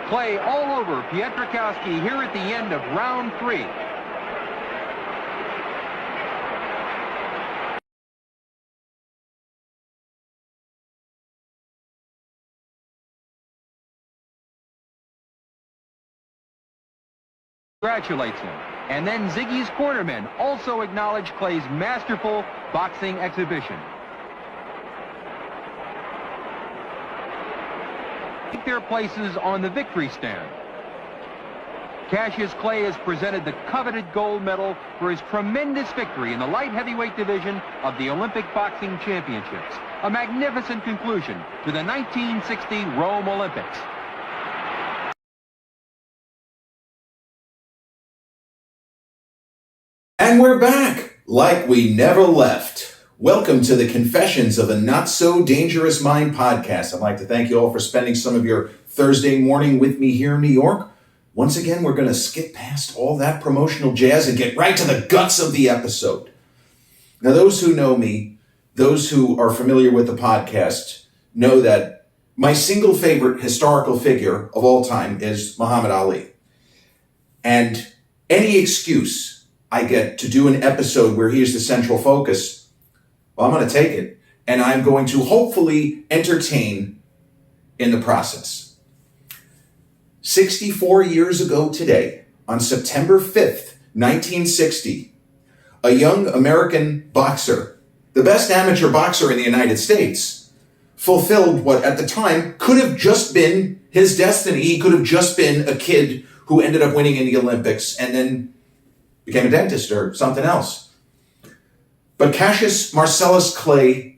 Clay all over Pietrkowski here at the end of round 3. Congratulates him. And then Ziggy's cornermen also acknowledge Clay's masterful boxing exhibition. Take their places on the victory stand. Cassius Clay has presented the coveted gold medal for his tremendous victory in the light heavyweight division of the Olympic Boxing Championships. A magnificent conclusion to the 1960 Rome Olympics. And we're back, like we never left. Welcome to the Confessions of a Not So Dangerous Mind podcast. I'd like to thank you all for spending some of your Thursday morning with me here in New York. Once again, we're going to skip past all that promotional jazz and get right to the guts of the episode. Now, those who know me, those who are familiar with the podcast, know that my single favorite historical figure of all time is Muhammad Ali. And any excuse I get to do an episode where he is the central focus, well, I'm going to take it, and I'm going to hopefully entertain in the process. 64 years ago today, on September 5th, 1960, a young American boxer, the best amateur boxer in the United States, fulfilled what at the time could have just been his destiny. He could have just been a kid who ended up winning in the Olympics and then became a dentist or something else. But Cassius Marcellus Clay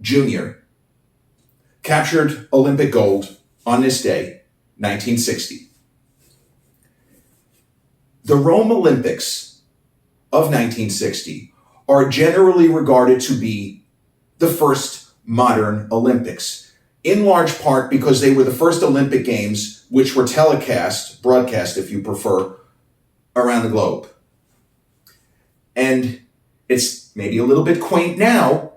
Jr. captured Olympic gold on this day, 1960. The Rome Olympics of 1960 are generally regarded to be the first modern Olympics, in large part because they were the first Olympic Games which were broadcast if you prefer, around the globe. And it's maybe a little bit quaint now,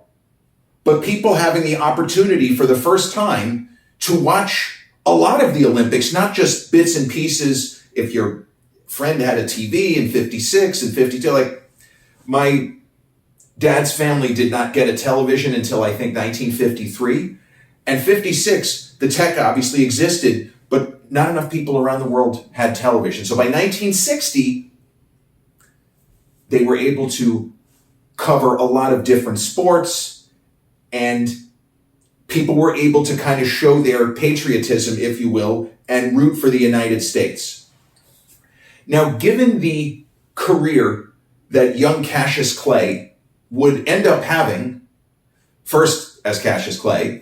but people having the opportunity for the first time to watch a lot of the Olympics, not just bits and pieces. If your friend had a TV in 56 and 52, like my dad's family did not get a television until I think 1953. And 56, the tech obviously existed, but not enough people around the world had television. So by 1960, they were able to cover a lot of different sports, and people were able to kind of show their patriotism, if you will, and root for the United States. Now, given the career that young Cassius Clay would end up having, first as Cassius Clay,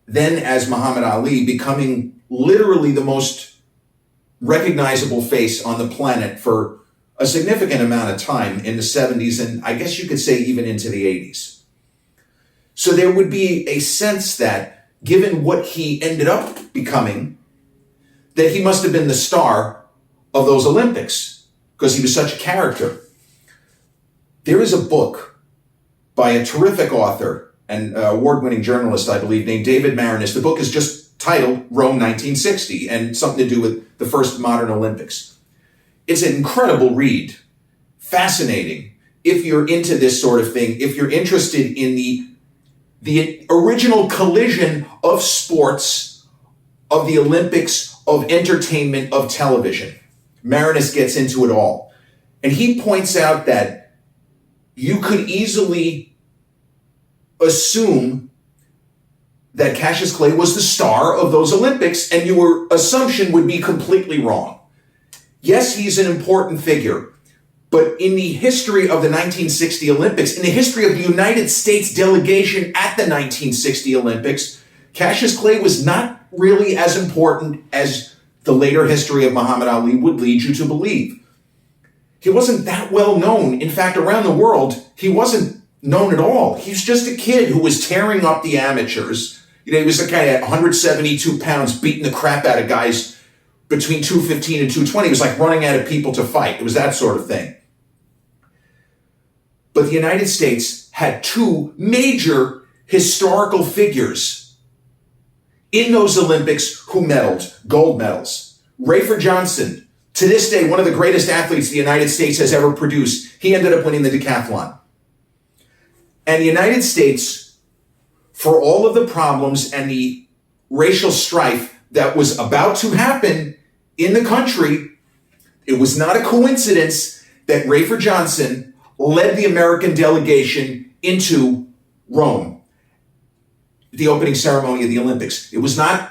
then as Muhammad Ali, becoming literally the most recognizable face on the planet for a significant amount of time in the 70s, and I guess you could say even into the 80s. So there would be a sense that, given what he ended up becoming, that he must have been the star of those Olympics, because he was such a character. There is a book by a terrific author and award-winning journalist, I believe, named David Marinis. The book is just titled Rome 1960, and something to do with the first modern Olympics. It's an incredible read, fascinating, if you're into this sort of thing, if you're interested in the original collision of sports, of the Olympics, of entertainment, of television. Marinis gets into it all. And he points out that you could easily assume that Cassius Clay was the star of those Olympics, and your assumption would be completely wrong. Yes, he's an important figure, but in the history of the 1960 Olympics, in the history of the United States delegation at the 1960 Olympics, Cassius Clay was not really as important as the later history of Muhammad Ali would lead you to believe. He wasn't that well known. In fact, around the world, he wasn't known at all. He's just a kid who was tearing up the amateurs. You know, he was a guy at 172 pounds beating the crap out of guys between 215 and 220. It was like running out of people to fight. It was that sort of thing. But the United States had two major historical figures in those Olympics who medaled, gold medals. Rafer Johnson, to this day, one of the greatest athletes the United States has ever produced, he ended up winning the decathlon. And the United States, for all of the problems and the racial strife that was about to happen in the country, it was not a coincidence that Rafer Johnson led the American delegation into Rome, the opening ceremony of the Olympics. It was not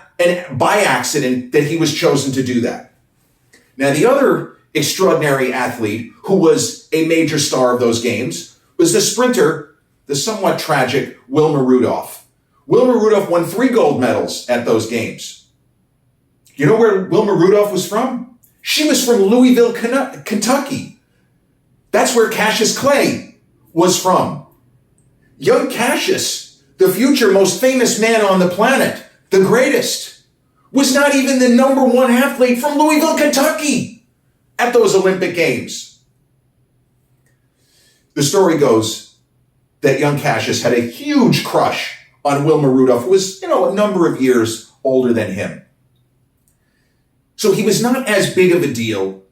by accident that he was chosen to do that. Now, the other extraordinary athlete who was a major star of those games was the sprinter, the somewhat tragic Wilma Rudolph. Wilma Rudolph won 3 gold medals at those games. You know where Wilma Rudolph was from? She was from Louisville, Kentucky. That's where Cassius Clay was from. Young Cassius, the future most famous man on the planet, the greatest, was not even the number 1 athlete from Louisville, Kentucky at those Olympic Games. The story goes that young Cassius had a huge crush on Wilma Rudolph, who was, a number of years older than him. So he was not as big of a deal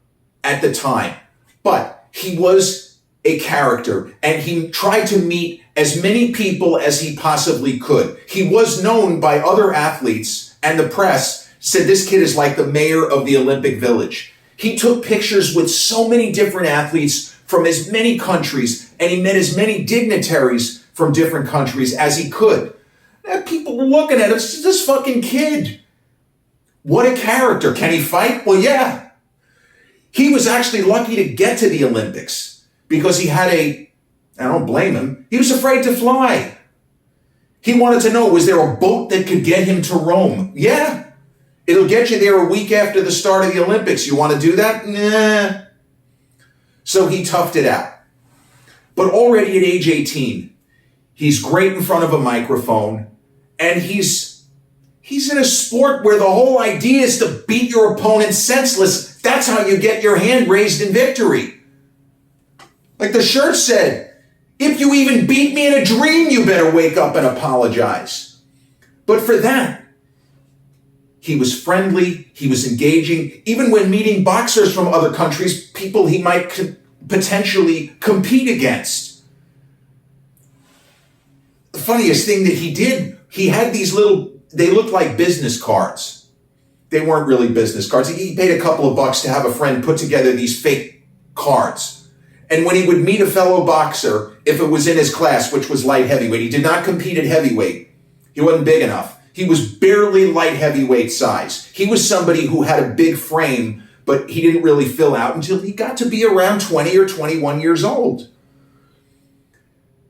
at the time, but he was a character, and he tried to meet as many people as he possibly could. He was known by other athletes, and the press said this kid is like the mayor of the Olympic Village. He took pictures with so many different athletes from as many countries, and he met as many dignitaries from different countries as he could. And people were looking at him, this fucking kid. What a character. Can he fight? Well, yeah. He was actually lucky to get to the Olympics because he had I don't blame him, he was afraid to fly. He wanted to know, was there a boat that could get him to Rome? Yeah. It'll get you there a week after the start of the Olympics. You want to do that? Nah. So he toughed it out. But already at age 18, he's great in front of a microphone, and he's in a sport where the whole idea is to beat your opponent senseless. That's how you get your hand raised in victory. Like the shirt said, if you even beat me in a dream, you better wake up and apologize. But for that, he was friendly, he was engaging, even when meeting boxers from other countries, people he might potentially compete against. The funniest thing that he did, he had these they looked like business cards. They weren't really business cards. He paid a couple of bucks to have a friend put together these fake cards. And when he would meet a fellow boxer, if it was in his class, which was light heavyweight, he did not compete at heavyweight. He wasn't big enough. He was barely light heavyweight size. He was somebody who had a big frame, but he didn't really fill out until he got to be around 20 or 21 years old.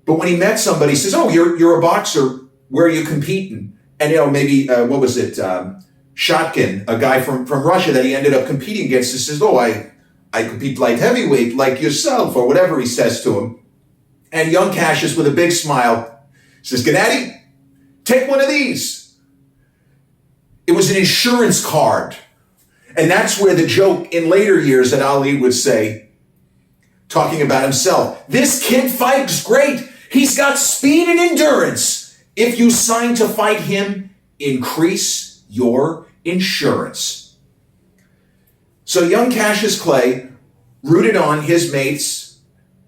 But when he met somebody, he says, oh, you're a boxer. Where are you competing? And, maybe, Shotkin, a guy from Russia that he ended up competing against, he says, oh, I compete light heavyweight like yourself, or whatever he says to him. And young Cassius, with a big smile, says, Gennady, take one of these. It was an insurance card. And that's where the joke in later years that Ali would say, talking about himself, this kid fights great. He's got speed and endurance. If you sign to fight him, increase your insurance. So young Cassius Clay rooted on his mates,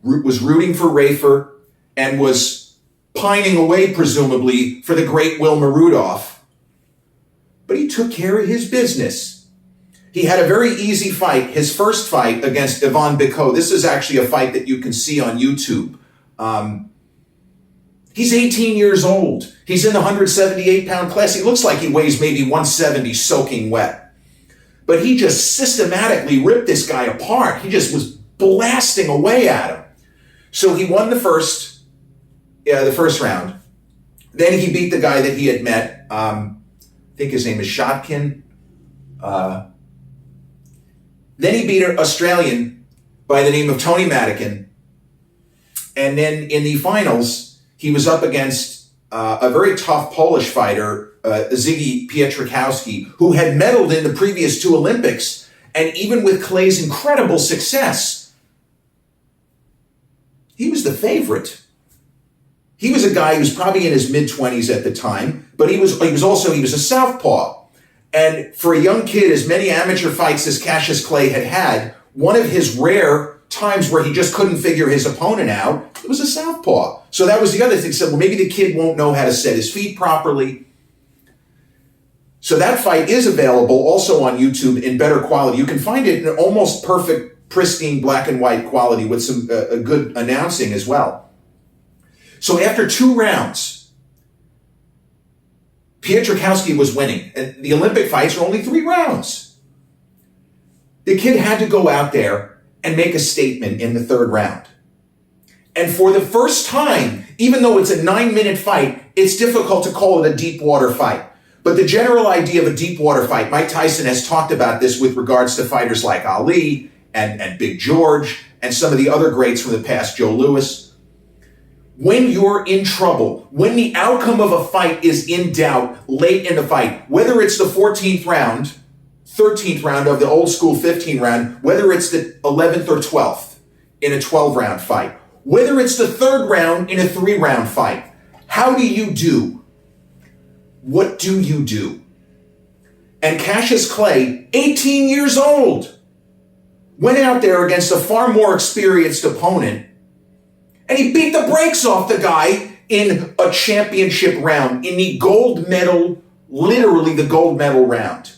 was rooting for Rafer, and was pining away, presumably, for the great Wilma Rudolph. But he took care of his business. He had a very easy fight, his first fight against Ivan Bicot. This is actually a fight that you can see on YouTube. He's 18 years old. He's in the 178-pound class. He looks like he weighs maybe 170 soaking wet. But he just systematically ripped this guy apart. He just was blasting away at him. So he won the first round. Then he beat the guy that he had met. I think his name is Shotkin. Then he beat an Australian by the name of Tony Madigan. And then in the finals, he was up against a very tough Polish fighter, Ziggy Pietrzykowski, who had medaled in the previous 2 Olympics. And even with Clay's incredible success, he was the favorite. He was a guy who was probably in his mid-20s at the time, but he was a southpaw. And for a young kid, as many amateur fights as Cassius Clay had had, one of his rare times where he just couldn't figure his opponent out, it was a southpaw. So that was the other thing. So, well, maybe the kid won't know how to set his feet properly. So that fight is available also on YouTube in better quality. You can find it in almost perfect, pristine black and white quality with some good announcing as well. So after 2 rounds, Pietrzakowski was winning. And the Olympic fights are only 3 rounds. The kid had to go out there and make a statement in the 3rd round. And for the first time, even though it's a 9-minute fight, it's difficult to call it a deep water fight. But the general idea of a deep water fight, Mike Tyson has talked about this with regards to fighters like Ali and Big George and some of the other greats from the past, Joe Louis. When you're in trouble, when the outcome of a fight is in doubt late in the fight, whether it's the 14th round, 13th round of the old school 15 round, whether it's the 11th or 12th in a 12-round fight, whether it's the 3rd round in a 3-round fight, how do you do? What do you do? And Cassius Clay, 18 years old, went out there against a far more experienced opponent, and he beat the brakes off the guy in a championship round, in the gold medal, literally the gold medal round.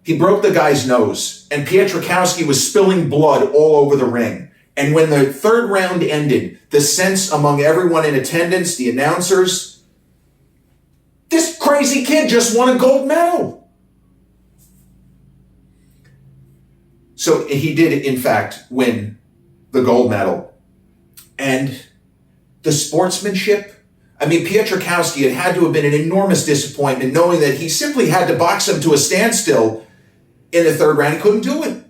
He broke the guy's nose, and Pietrzakowski was spilling blood all over the ring. And when the 3rd round ended, the sense among everyone in attendance, the announcers, this crazy kid just won a gold medal. So he did, in fact, win the gold medal. And the sportsmanship, I mean, Pietrzakowski had to have been an enormous disappointment knowing that he simply had to box him to a standstill in the 3rd round. He couldn't do it.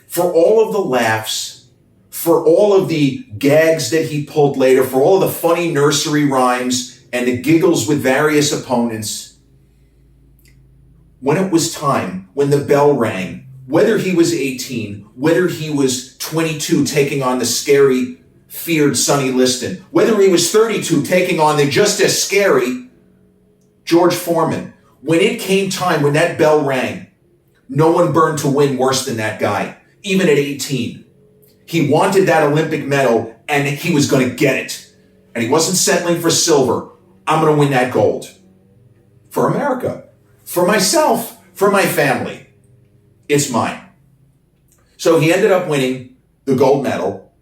For all of the laughs, for all of the gags that he pulled later, for all of the funny nursery rhymes and the giggles with various opponents, when it was time, when the bell rang, whether he was 18, whether he was 22 taking on the scary, feared Sonny Liston, whether he was 32 taking on the just as scary George Foreman, when it came time, when that bell rang, no one burned to win worse than that guy, even at 18. He wanted that Olympic medal, and he was going to get it. And he wasn't settling for silver. I'm going to win that gold. For America. For myself. For my family. It's mine. So he ended up winning the gold medal.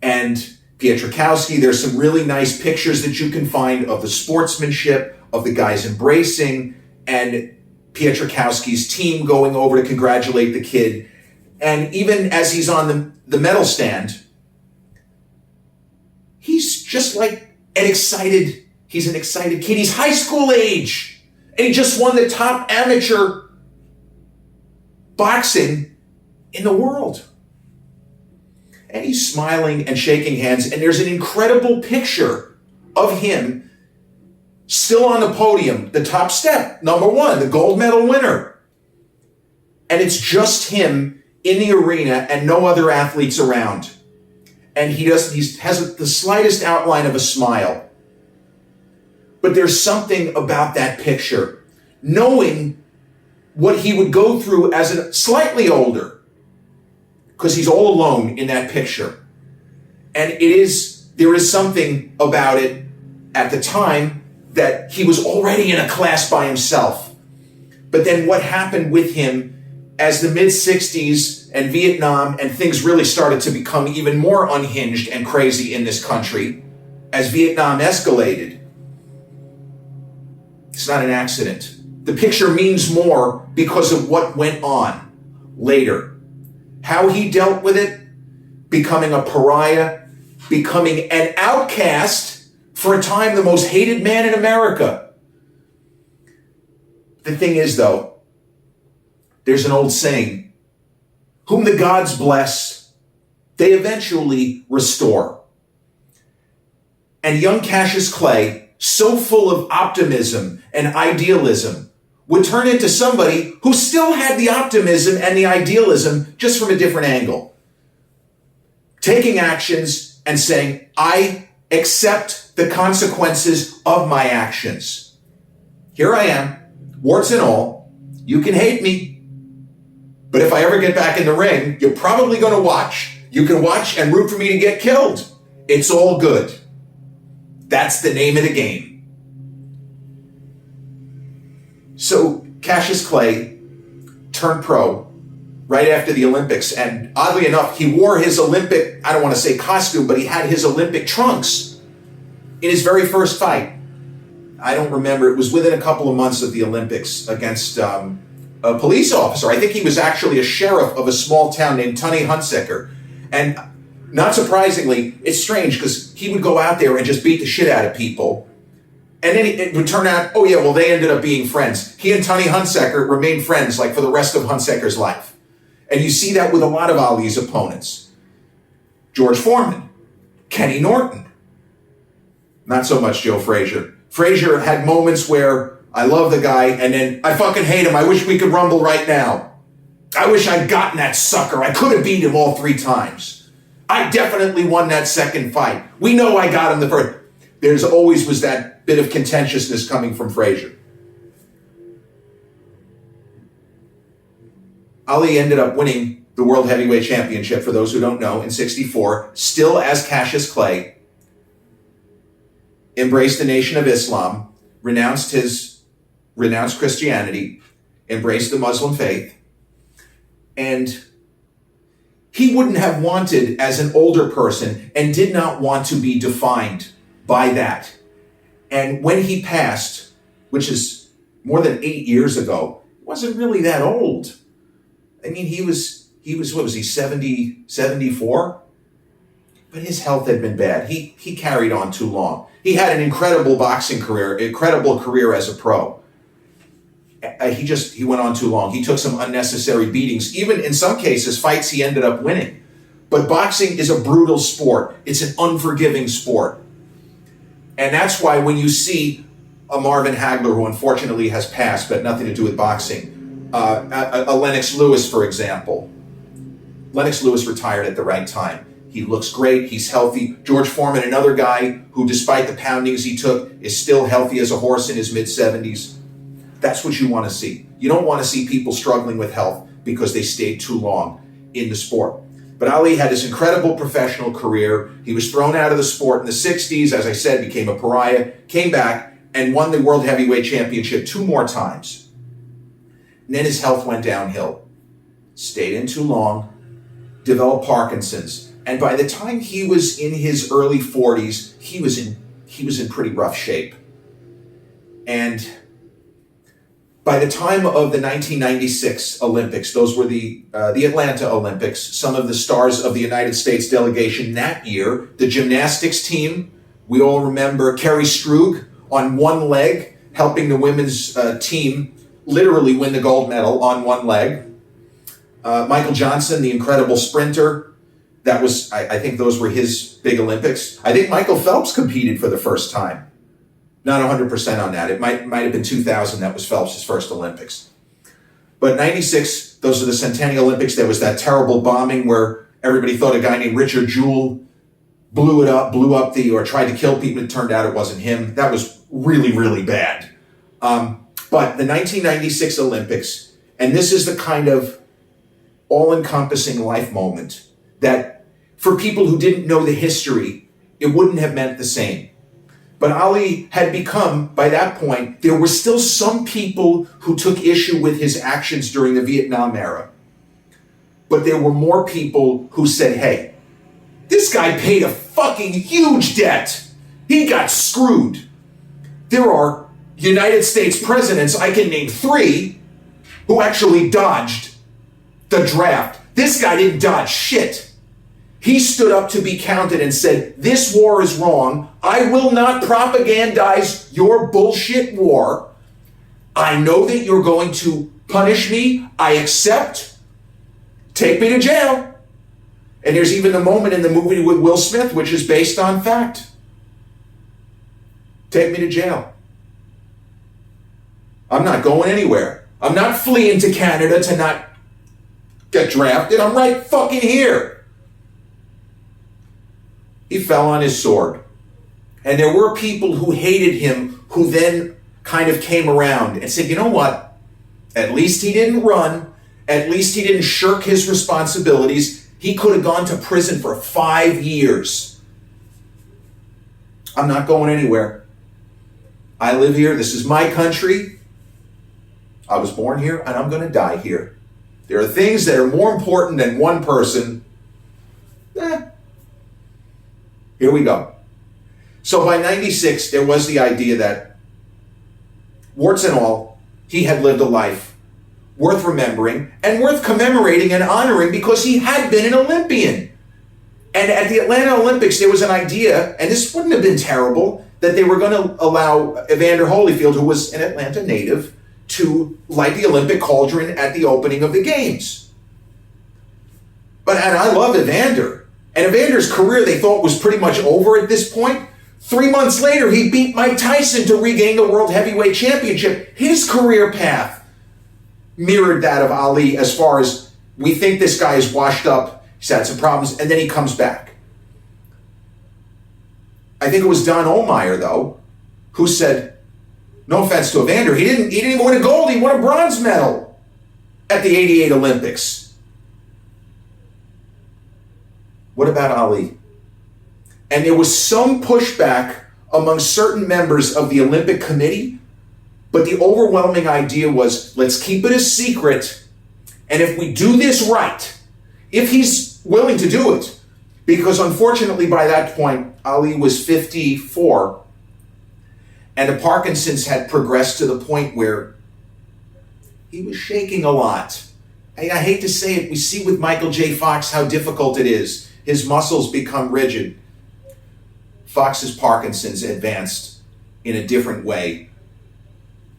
And Pietrzakowski, there's some really nice pictures that you can find of the sportsmanship, of the guys embracing, and Pietrzakowski's team going over to congratulate the kid. And even as he's on the medal stand, he's just like he's an excited kid. He's high school age. And he just won the top amateur boxing in the world. And he's smiling and shaking hands. And there's an incredible picture of him still on the podium, the top step, number 1, the gold medal winner. And it's just him in the arena and no other athletes around. And he has the slightest outline of a smile. But there's something about that picture, knowing what he would go through as a slightly older, because he's all alone in that picture. And there is something about it at the time that he was already in a class by himself. But then what happened with him as the mid-60s and Vietnam and things really started to become even more unhinged and crazy in this country, as Vietnam escalated, it's not an accident. The picture means more because of what went on later. How he dealt with it, becoming a pariah, becoming an outcast, for a time the most hated man in America. The thing is, though, there's an old saying, whom the gods bless, they eventually restore. And young Cassius Clay, so full of optimism and idealism, would turn into somebody who still had the optimism and the idealism just from a different angle. Taking actions and saying, I accept the consequences of my actions. here I am, warts and all. You can hate me, but if I ever get back in the ring, you're probably going to watch. You can watch and root for me to get killed. It's all good. That's the name of the game. So Cassius Clay turned pro right after the Olympics, and oddly enough, he wore his Olympic, I don't want to say costume, but he had his Olympic trunks in his very first fight. I don't remember, it was within a couple of months of the Olympics against a police officer. I think he was actually a sheriff of a small town named Tunny Hunsaker. And not surprisingly, it's strange because he would go out there and just beat the shit out of people. And then it would turn out, oh yeah, well, they ended up being friends. He and Tunny Hunsaker remained friends like for the rest of Hunsaker's life. And you see that with a lot of Ali's opponents. George Foreman, Kenny Norton. Not so much Joe Frazier. Frazier had moments where I love the guy and then I fucking hate him. I wish we could rumble right now. I wish I'd gotten that sucker. I could have beat him all 3 times. I definitely won that second fight. We know I got him the first. There's always was that bit of contentiousness coming from Frazier. Ali ended up winning the World Heavyweight Championship, for those who don't know, in '64, still as Cassius Clay, embraced the Nation of Islam, renounced Christianity, embraced the Muslim faith, and he wouldn't have wanted, as an older person, and did not want to be defined by that. And when he passed, which is more than 8 years ago, he wasn't really that old. I mean, he was, what was he, 70, 74? But his health had been bad. He carried on too long. He had an incredible boxing career, incredible career as a pro. He went on too long. He took some unnecessary beatings. Even in some cases, fights he ended up winning. But boxing is a brutal sport. It's an unforgiving sport. And that's why when you see a Marvin Hagler, who unfortunately has passed, but nothing to do with boxing, a Lennox Lewis, for example. Lennox Lewis retired at the right time. He looks great. He's healthy. George Foreman, another guy who, despite the poundings he took, is still healthy as a horse in his mid-70s. That's what you want to see. You don't want to see people struggling with health because they stayed too long in the sport. But Ali had this incredible professional career. He was thrown out of the sport in the 60s, as I said, became a pariah, came back and won the World Heavyweight Championship 2 more times. And then his health went downhill. Stayed in too long, developed Parkinson's. And by the time he was in his early 40s, he was in pretty rough shape. And by the time of the 1996 Olympics, those were the Atlanta Olympics, some of the stars of the United States delegation that year, the gymnastics team, we all remember Kerry Strug on one leg, helping the women's team literally win the gold medal on one leg. Michael Johnson, the incredible sprinter, that was, I think those were his big Olympics. I think Michael Phelps competed for the first time. Not 100% on that. It might have been 2000. That was Phelps' first Olympics. But 96, those are the Centennial Olympics. There was that terrible bombing where everybody thought a guy named Richard Jewell blew up or tried to kill people. It turned out it wasn't him. That was really, really bad. But the 1996 Olympics, and this is the kind of all-encompassing life moment that for people who didn't know the history, it wouldn't have meant the same. But Ali had become, by that point, there were still some people who took issue with his actions during the Vietnam era. But there were more people who said, hey, this guy paid a fucking huge debt. He got screwed. There are United States presidents, I can name 3, who actually dodged the draft. This guy didn't dodge shit. He stood up to be counted and said, this war is wrong. I will not propagandize your bullshit war. I know that you're going to punish me. I accept. Take me to jail. And there's even the moment in the movie with Will Smith, which is based on fact. Take me to jail. I'm not going anywhere. I'm not fleeing to Canada to not get drafted. I'm right fucking here. He fell on his sword. And there were people who hated him who then kind of came around and said, you know what? At least he didn't run. At least he didn't shirk his responsibilities. He could have gone to prison for 5 years. I'm not going anywhere. I live here. This is my country. I was born here and I'm going to die here. There are things that are more important than one person. Here we go. So by 96, there was the idea that, warts and all, he had lived a life worth remembering and worth commemorating and honoring because he had been an Olympian. And at the Atlanta Olympics, there was an idea, and this wouldn't have been terrible, that they were going to allow Evander Holyfield, who was an Atlanta native, to light the Olympic cauldron at the opening of the games. And I love Evander. And Evander's career, they thought, was pretty much over at this point. 3 months later, he beat Mike Tyson to regain the World Heavyweight Championship. His career path mirrored that of Ali as far as we think this guy is washed up, he's had some problems, and then he comes back. I think it was Don Ohlmeyer, though, who said, no offense to Evander, he didn't even win a gold, he won a bronze medal at the 88 Olympics. What about Ali? And there was some pushback among certain members of the Olympic Committee, but the overwhelming idea was, let's keep it a secret, and if we do this right, if he's willing to do it, because unfortunately by that point, Ali was 54, and the Parkinson's had progressed to the point where he was shaking a lot. I hate to say it, we see with Michael J. Fox how difficult it is. His muscles become rigid. Fox's Parkinson's advanced in a different way.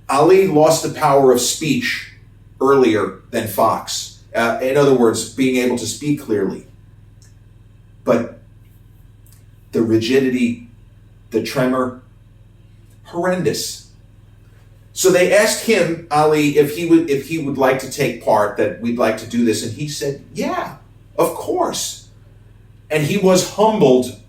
Ali lost the power of speech earlier than Fox. In other words, being able to speak clearly. But the rigidity, the tremor, horrendous. So they asked him, Ali, if he would like to take part, that we'd like to do this, and he said, yeah, of course. And he was humbled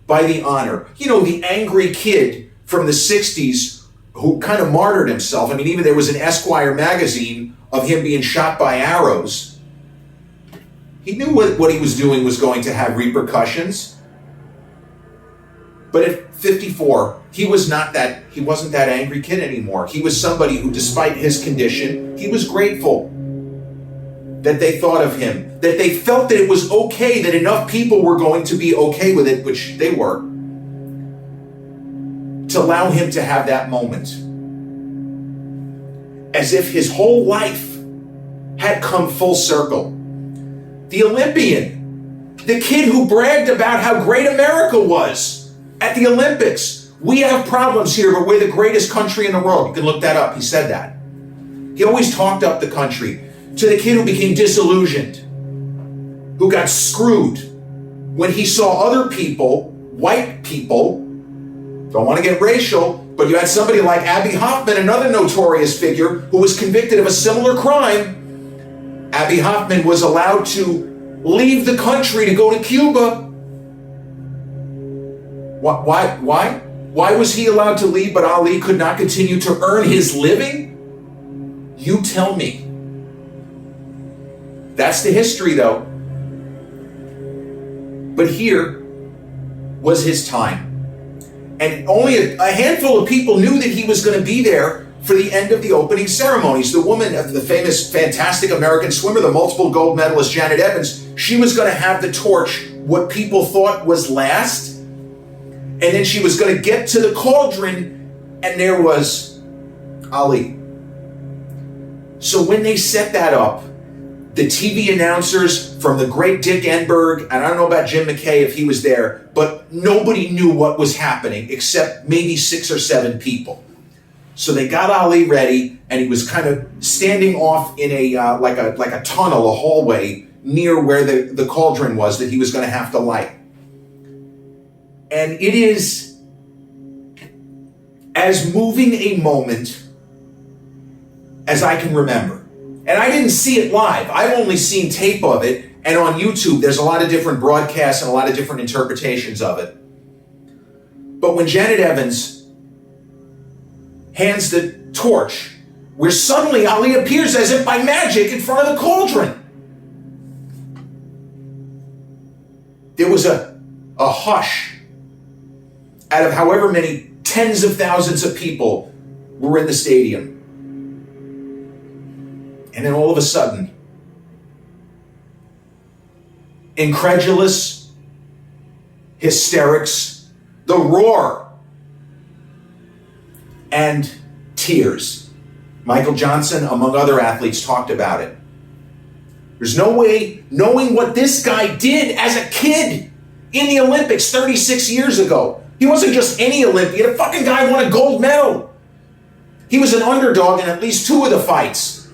by the honor. You know, the angry kid from the 60s who kind of martyred himself. I mean, even there was an Esquire magazine of him being shot by arrows. He knew what he was doing was going to have repercussions. But at 54, he wasn't that angry kid anymore. He was somebody who, despite his condition, he was grateful that they thought of him, that they felt that it was okay, that enough people were going to be okay with it, which they were, to allow him to have that moment. As if his whole life had come full circle. The Olympian, the kid who bragged about how great America was at the Olympics. We have problems here, but we're the greatest country in the world. You can look that up. He said that. He always talked up the country. To the kid who became disillusioned, who got screwed when he saw other people, white people, don't want to get racial, but you had somebody like Abby Hoffman, another notorious figure, who was convicted of a similar crime. Abby Hoffman was allowed to leave the country to go to Cuba. Why? Why was he allowed to leave, but Ali could not continue to earn his living? You tell me. That's the history, though. But here was his time. And only a handful of people knew that he was going to be there for the end of the opening ceremonies. The woman, the famous, fantastic American swimmer, the multiple gold medalist Janet Evans, she was going to have the torch, what people thought was last. And then she was going to get to the cauldron, and there was Ali. So when they set that up, the TV announcers from the great Dick Enberg, and I don't know about Jim McKay if he was there, but nobody knew what was happening except maybe 6 or 7 people. So they got Ali ready, and he was kind of standing off in a like a tunnel, a hallway near where the cauldron was that he was going to have to light. And it is as moving a moment as I can remember. And I didn't see it live. I've only seen tape of it. And on YouTube, there's a lot of different broadcasts and a lot of different interpretations of it. But when Janet Evans hands the torch, where suddenly Ali appears as if by magic in front of the cauldron. There was a hush out of however many tens of thousands of people were in the stadium. And then all of a sudden, incredulous hysterics, the roar, and tears. Michael Johnson, among other athletes, talked about it. There's no way knowing what this guy did as a kid in the Olympics 36 years ago. He wasn't just any Olympian. The fucking guy won a gold medal. He was an underdog in at least 2 of the fights.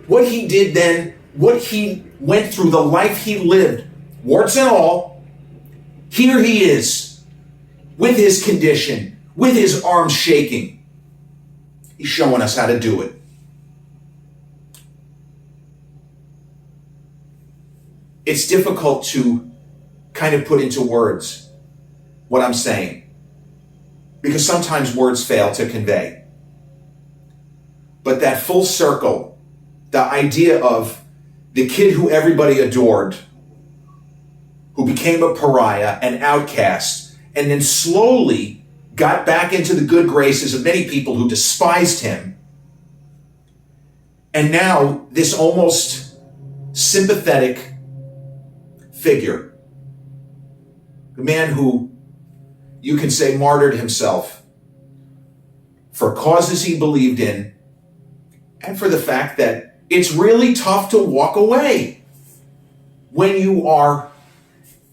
What he did then, what he went through, the life he lived, warts and all, here he is, with his condition, with his arms shaking. He's showing us how to do it. It's difficult to kind of put into words what I'm saying, because sometimes words fail to convey. But that full circle, the idea of the kid who everybody adored, who became a pariah, an outcast, and then slowly got back into the good graces of many people who despised him. And now this almost sympathetic figure, the man who you can say martyred himself for causes he believed in, and for the fact that it's really tough to walk away when you are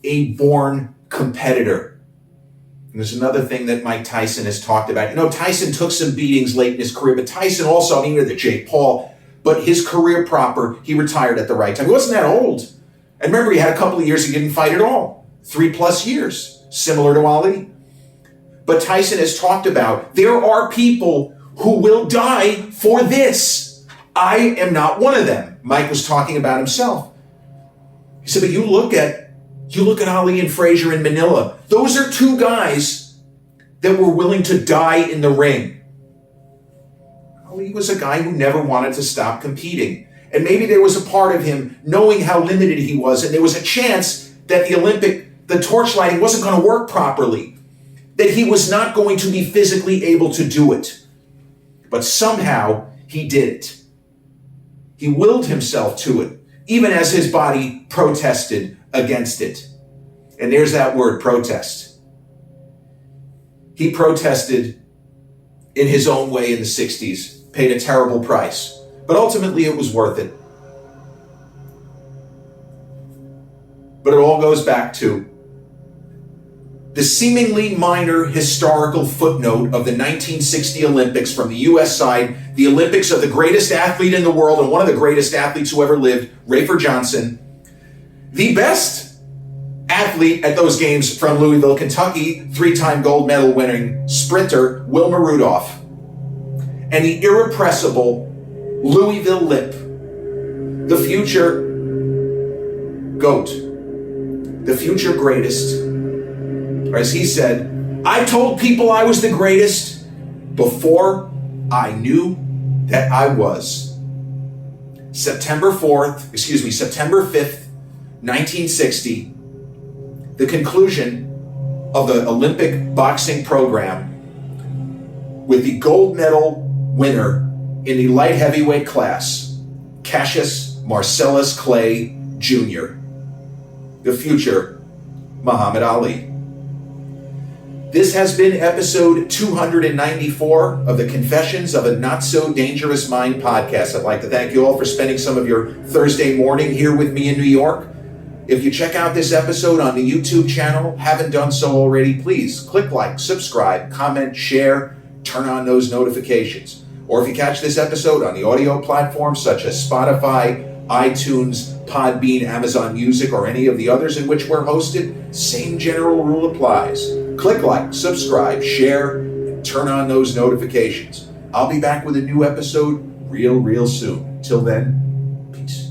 a born competitor. And there's another thing that Mike Tyson has talked about. You know, Tyson took some beatings late in his career, but Tyson also, I mean, the Jake Paul, but his career proper, he retired at the right time. He wasn't that old. And remember, he had a couple of years he didn't fight at all. 3+ years, similar to Ali. But Tyson has talked about, there are people who will die for this. I am not one of them. Mike was talking about himself. He said, but you look at Ali and Frazier in Manila. Those are 2 guys that were willing to die in the ring. Ali was a guy who never wanted to stop competing. And maybe there was a part of him knowing how limited he was, and there was a chance that the torchlighting wasn't going to work properly, that he was not going to be physically able to do it. But somehow he did it. He willed himself to it, even as his body protested against it. And there's that word, protest. He protested in his own way in the 60s, paid a terrible price, but ultimately it was worth it. But it all goes back to the seemingly minor historical footnote of the 1960 Olympics from the U.S. side, the Olympics of the greatest athlete in the world and one of the greatest athletes who ever lived, Rafer Johnson, the best athlete at those games from Louisville, Kentucky, 3-time gold medal winning sprinter, Wilma Rudolph, and the irrepressible Louisville Lip, the future GOAT, the future greatest. Or as he said, I told people I was the greatest before I knew that I was. September 5th, 1960, the conclusion of the Olympic boxing program with the gold medal winner in the light heavyweight class, Cassius Marcellus Clay Jr., the future Muhammad Ali. This has been episode 294 of the Confessions of a Not So Dangerous Mind podcast. I'd like to thank you all for spending some of your Thursday morning here with me in New York. If you check out this episode on the YouTube channel, haven't done so already, please click like, subscribe, comment, share, turn on those notifications. Or if you catch this episode on the audio platforms such as Spotify, iTunes, Podbean, Amazon Music, or any of the others in which we're hosted, same general rule applies. Click like, subscribe, share, and turn on those notifications. I'll be back with a new episode real soon. Till then, peace.